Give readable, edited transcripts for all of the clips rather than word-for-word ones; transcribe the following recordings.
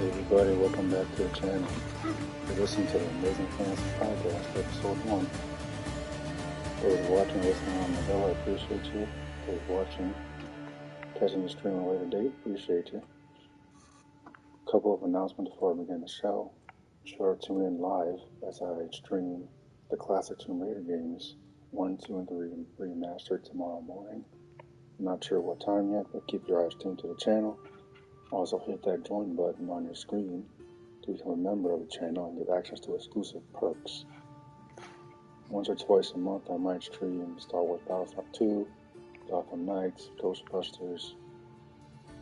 Hey everybody, welcome back to the channel. You're listening to the Amazing Fantasy Podcast, episode 1. Those watching, listening on the hill, I appreciate you. Those watching, catching the stream at a later date, appreciate you. A couple of announcements before I begin the show. Be sure to tune in live as I stream the classic Tomb Raider games 1, 2, and 3 remastered tomorrow morning. I'm not sure what time yet, but keep your eyes tuned to the channel. Also hit that join button on your screen to become a member of the channel and get access to exclusive perks. Once or twice a month I might stream Star Wars Battlefront 2, Gotham Knights, Ghostbusters.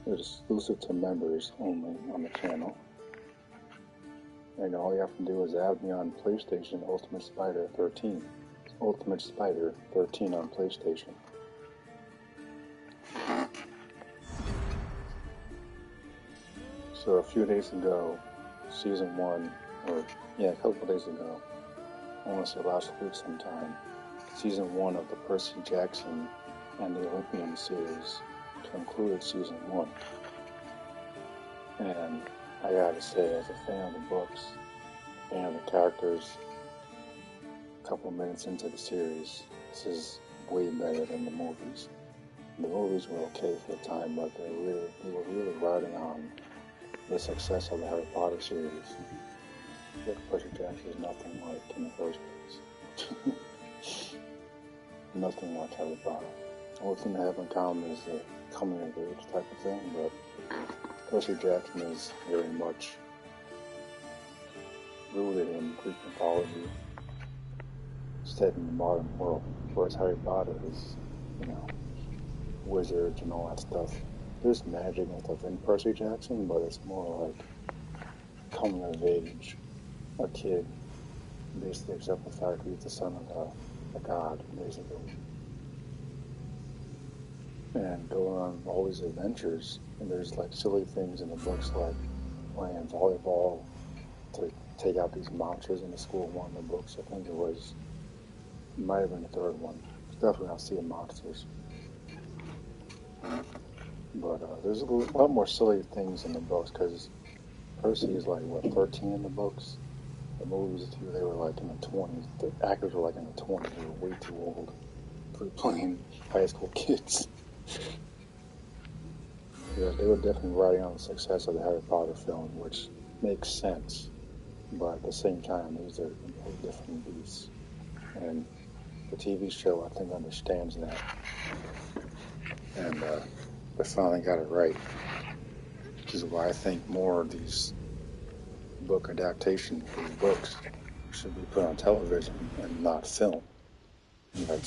It's exclusive to members only on the channel. And all you have to do is add me on PlayStation Ultimate Spider 13. It's Ultimate Spider 13 on PlayStation. So a few days ago, Season 1, a couple of days ago, I want to say last week sometime, Season 1 of the Percy Jackson and the Olympians series concluded Season 1. And I gotta say, as a fan of the books, fan of the characters, a couple of minutes into the series, this is way better than the movies. The movies were okay for the time, but they were really riding on the success of the Harry Potter series. Percy Jackson is nothing like in the first place. Nothing like Harry Potter. The only thing they have in common is the coming of age type of thing, but Percy Jackson is very much rooted in Greek mythology, set in the modern world, whereas Harry Potter is, wizards and all that stuff. There's magic and stuff in Percy Jackson, but it's more like coming of age. A kid basically accepts the fact that he's the son of a god, basically. And going on all these adventures, and there's like silly things in the books like playing volleyball to take out these monsters in the school one of the books. I think it might have been the third one. It's definitely not seeing monsters. But there's a lot more silly things in the books because Percy is like, 13 in the books? The movies, they were like in the 20s. The actors were like in the 20s. They were way too old for playing high school kids. Yeah, they were definitely riding on the success of the Harry Potter film, which makes sense. But at the same time, these are completely different beasts. And the TV show, I think, understands that. And they finally got it right. Which is why I think more of these book adaptations, these books, should be put on television and not film. Like,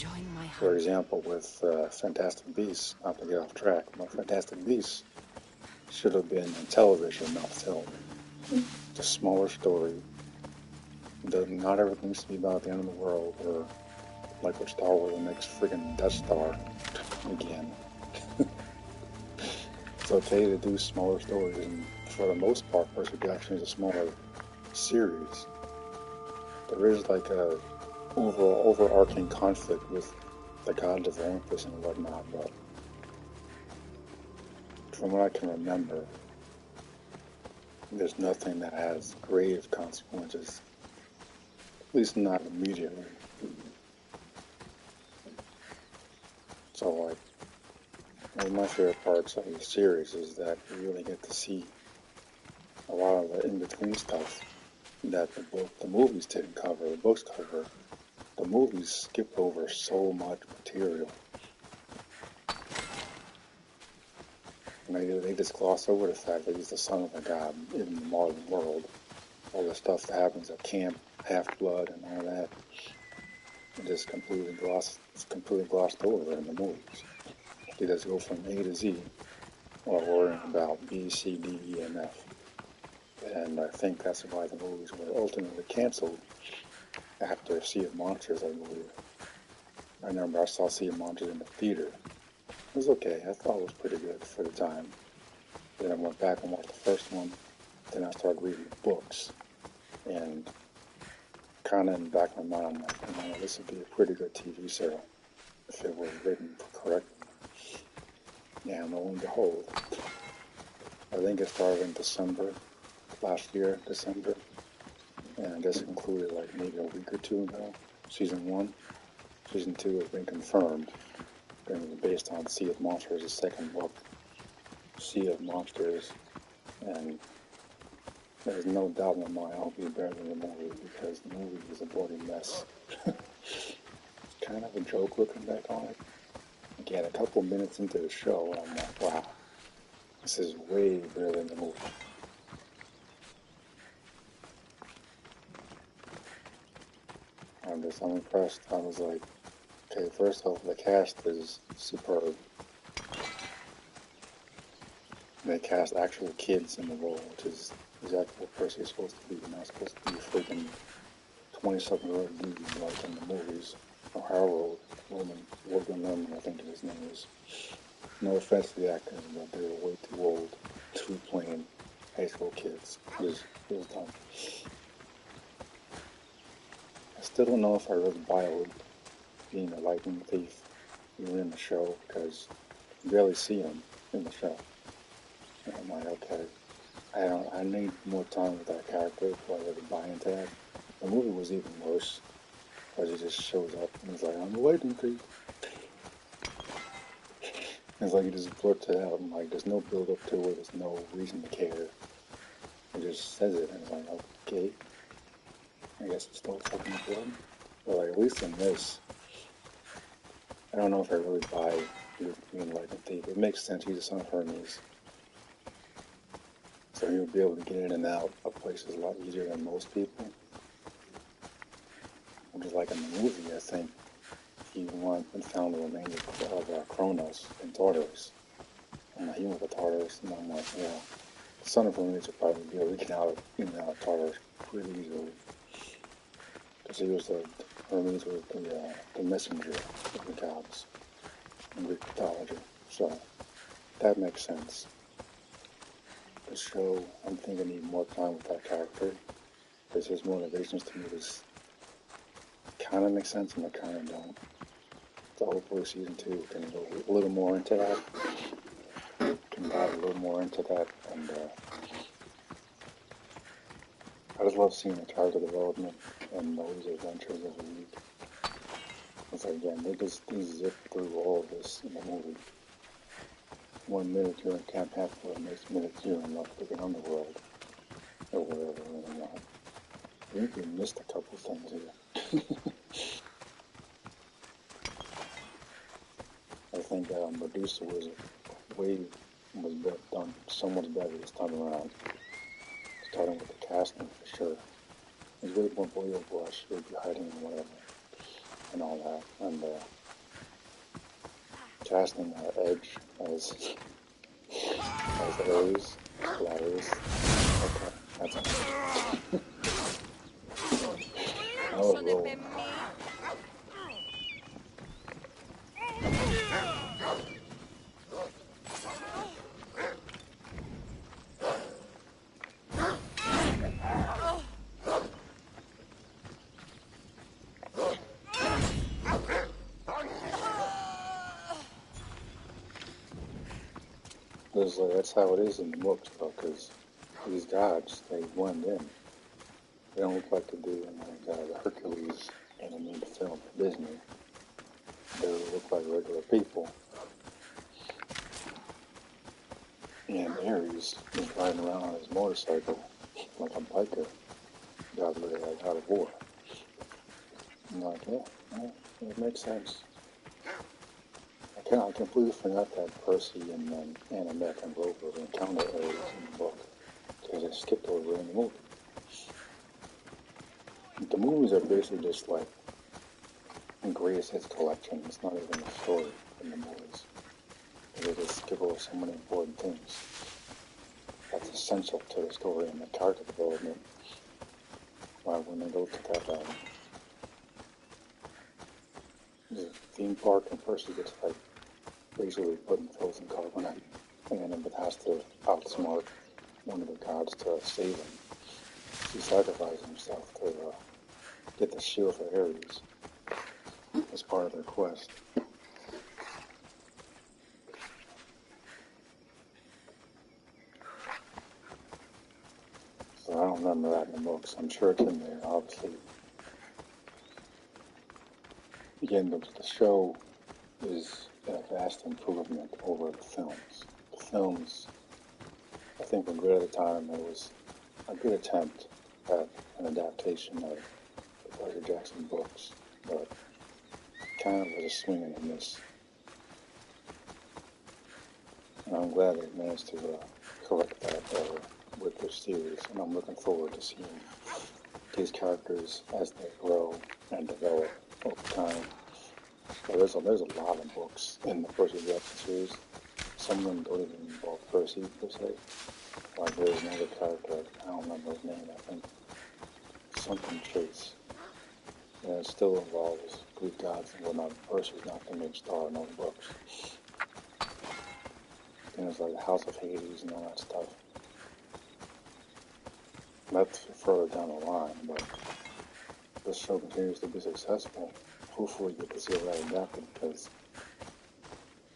for example, with Fantastic Beasts, not to get off track, but Fantastic Beasts should have been on television, not film. It's a smaller story. Not everything needs to be about the end of the world, or like with Star Wars, the next friggin' Death Star again. It's okay to do smaller stories, and for the most part, Percy Jackson is a smaller series. There is like a overarching conflict with the gods of Olympus and whatnot, but from what I can remember, there's nothing that has grave consequences, at least not immediately. So, like, one of my favorite parts of the series is that you really get to see a lot of the in-between stuff that the movies didn't cover, the books cover. The movies skipped over so much material. And they just gloss over the fact that he's the son of a god in the modern world. All the stuff that happens at camp, Half-Blood, and all that, it just completely glossed over in the movies. They just go from A to Z while worrying about B, C, D, E, and F. And I think that's why the movies were ultimately canceled after Sea of Monsters, I believe. I remember I saw Sea of Monsters in the theater. It was okay. I thought it was pretty good for the time. Then I went back and watched the first one. Then I started reading the books. And kind of in the back of my mind, I'm like, this would be a pretty good TV serial if it was written correctly. Yeah, and lo and behold, I think it started in December last year, December, and I guess it concluded like maybe a week or two ago. Season 1. Season 2 has been confirmed. And it was based on Sea of Monsters, the second book. Sea of Monsters, and there's no doubt in my mind it'll be better than the movie because the movie is a bloody mess. It's kind of a joke looking back on it. Again, a couple minutes into the show, and I'm like, wow, this is way better than the movie. I'm impressed. I was like, okay, first off, the cast is superb. They cast actual kids in the role, which is exactly what Percy is supposed to be. You're not supposed to be a freaking 20-something-year-old dude like in the movies. Or Harold Logan Lerman, I think his name is. No offense to the actors, but they're way too old to be playing high school kids. It was dumb. I still don't know if I really buy it being a lightning thief even in the show, because you barely see him in the show. And I'm like, okay, I need more time with that character before I really buy into that. The movie was even worse, because he just shows up and he's like, I'm a lightning thief. It's like he just blurts it out, and like there's no build up to it, there's no reason to care. He just says it, and it's like, okay, I guess it's still fucking important. But like, at least in this, I don't know if I really buy being a lightning thief. It makes sense, he's the son of Hermes. So he would be able to get in and out of places a lot easier than most people. Just like in the movie, I think he went and found the remains of Kronos in Tartarus. And he went to Tartarus, and I'm like, yeah, the son of Hermes would probably be able to get in and out of Tartarus pretty easily. Because Hermes was the messenger of the gods in Greek mythology. So that makes sense. The show, I'm thinking I need more time with that character, because his motivations to me just kind of make sense and they kind of don't. So hopefully season 2 can go a little more into that, can dive a little more into that, and I just love seeing the character development and those adventures every week. It's like, again, they just zip through all of this in the movie. 1 minute you're in Camp Hatfield, the next minute you're in the freaking underworld, or whatever, and I think we missed a couple things here. I think Medusa was done so much better this time around. Starting with the casting for sure. It was really more believable. She would be hiding and whatever, and all that. And casting Edge as Ares, hilarious. Okay, that's enough. I was rolling. That's how it is in the books, though, because these gods, they blend in. They don't look like they do in the Hercules animated film for Disney. They look like regular people. And Ares is riding around on his motorcycle like a biker. God literally like out of war. I'm like, yeah, it makes sense. I completely forgot that Percy and Annabeth and Rover encounter Ares in the book, because I skipped over in the movie. The movies are basically just like a greatest hits collection. It's not even a story in the movies. They just skip over so many important things that's essential to the story and the character development. While when they go to that the theme park and Percy gets like basically put in frozen carbonite, and then has to outsmart one of the gods to save him. He sacrifices himself to get the shield for Ares as part of their quest. don't remember that in the books. I'm sure it's in there, obviously. Again, the show is a vast improvement over the films. The films, I think, were good at the time. It was a good attempt at an adaptation of the Percy Jackson books, but kind of was a swing and a miss. And I'm glad they managed to correct that with this series, and I'm looking forward to seeing these characters as they grow and develop over time. So there's a lot of books in the Percy Jackson series. Some of them don't even involve Percy per se. Like there's another character, I don't remember his name, I think something Chase. And it still involves Greek gods and whatnot. Percy's not the main star in those books. And it's like the House of Hades and all that stuff. That's further down the line, but this show continues to be successful. Hopefully we get to see that adapted, because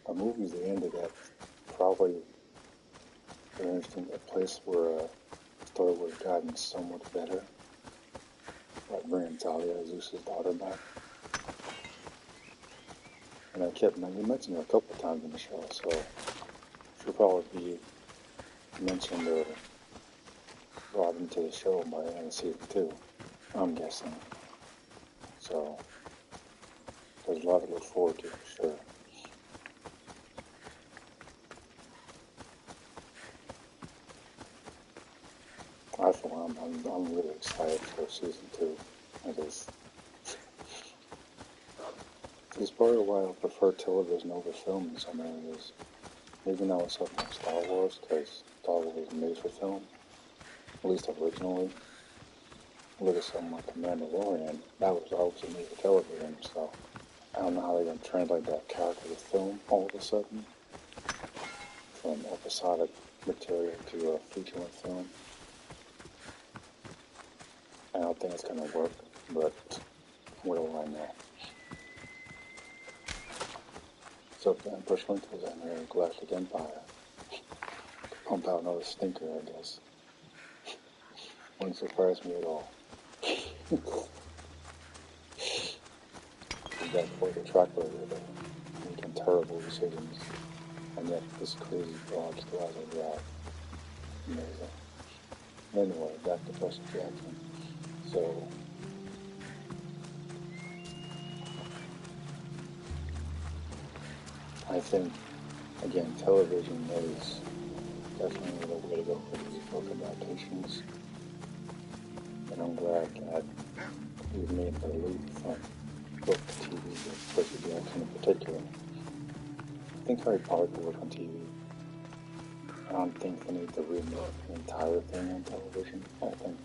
the movies they ended at probably an interesting place where the story would have gotten so much better. Like bringing Talia, Zeus's daughter, back. And I kept, you mentioned it a couple of times in the show, so she'll probably be mentioned or brought into the show by the end of season 2, I'm guessing. So there's a lot to look forward to, for sure. I for one, I'm really excited for season 2. It's part of why I prefer television over film in some areas. Even though it's something like Star Wars, because Star Wars was made for film, at least originally. Look at something like The Mandalorian, that was obviously made for television, so I don't know how they're going to translate that character to film all of a sudden, from episodic material to a feature-length film. I don't think it's going to work, but what do I know? So then push lentils in here, Galactic Empire. Pump out another stinker, I guess. Wouldn't surprise me at all. That for the track record of making terrible decisions, and yet this crazy blog still has a drive. Amazing. Anyway, back to Percy Jackson. So I think, again, television is definitely the way to go for these book adaptations. And I'm glad that we've made the leap from book to TV with Percy Jackson in particular. I think Harry Potter could work on TV. I don't think they need to remake the entire thing on television. I think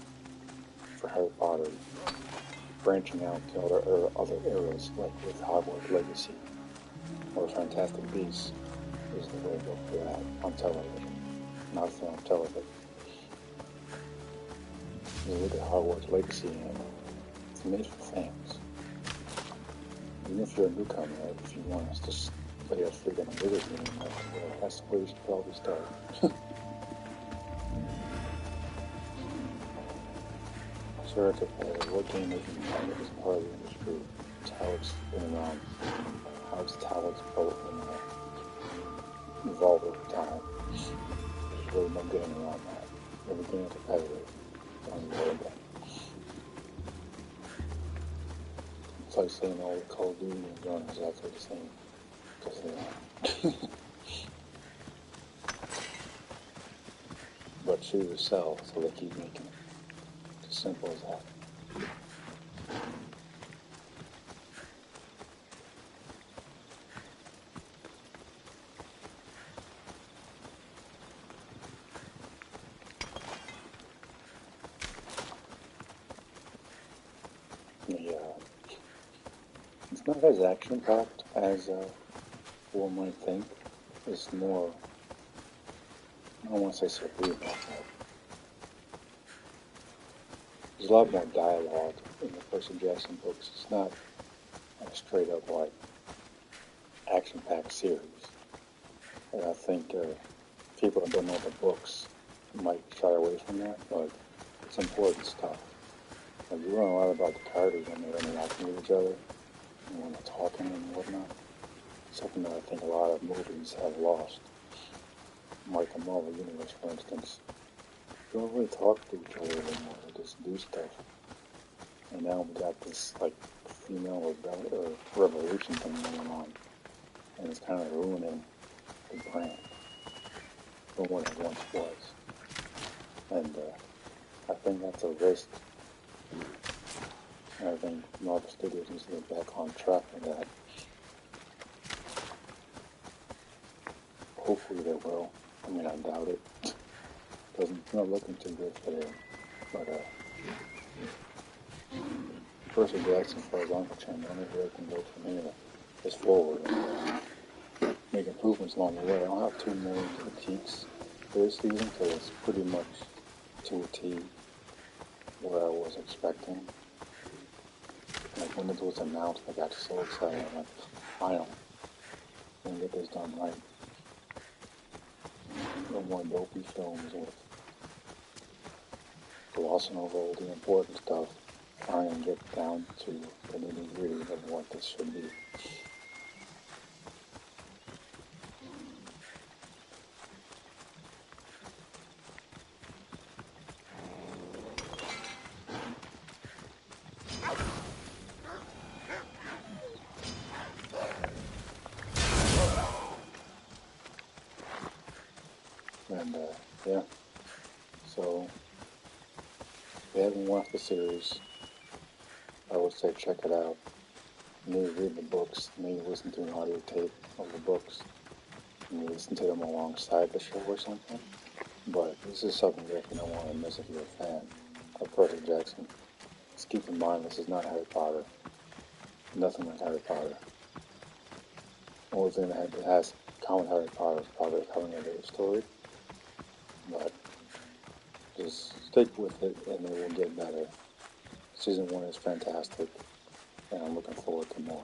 for Harry Potter, branching out to other eras, like with Hogwarts Legacy or Fantastic Beasts, is the way to go for that on television, not film, television. You look at Hogwarts Legacy and it's made for fans. Even if you're a newcomer, if you want to just play a freaking video game, that's where you should probably start. Sure, to play what game is part of the industry. It's how it's been around. How it's both evolved over time. There's really no getting around that. Every game is competitive. It's like saying all the Call of Duty games aren't exactly the same, because they aren't. But shooters sell, so they keep making it. It's as simple as that. It's not as action-packed as one might think. It's more, I don't want to say cerebral, but there's a lot more dialogue in the Percy Jackson books. It's not a straight-up, like, action-packed series. And I think people that don't know the books might shy away from that, but it's important stuff. Like, you learn a lot about the characters when they're interacting with each other and when they're talking and whatnot. Something that I think a lot of movies have lost. Like the Marvel Universe, for instance. They don't really talk to each other anymore. They just do stuff. And now we got this, like, female revolution thing going on. And it's kind of ruining the brand from what it once was. And I think that's a risk. And I think Marvel Studios needs to get back on track with that. Hopefully they will. I mean, I doubt it. It's not looking too good for them. But Percy Jackson, as far as I'm concerned, the only way I can go from here is forward and make improvements along the way. I don't have too many critiques for this season because it's pretty much to a T what I was expecting. Like when it was announced, I got so excited. I'm like, finally, I'm gonna get this done right. No more dopey films with glossing over all the important stuff. Trying to get down to the nitty-gritty of what this should be. And yeah, so if you haven't watched the series, I would say check it out. You need to read the books, you need to listen to an audio tape of the books, you need to listen to them alongside the show or something. But this is something that you don't want to miss if you're a fan of Percy Jackson. Just keep in mind, this is not Harry Potter. Nothing like Harry Potter. The only thing that has common Harry Potter is probably the coming of age story. But just stick with it and it will get better. Season 1 is fantastic and I'm looking forward to more.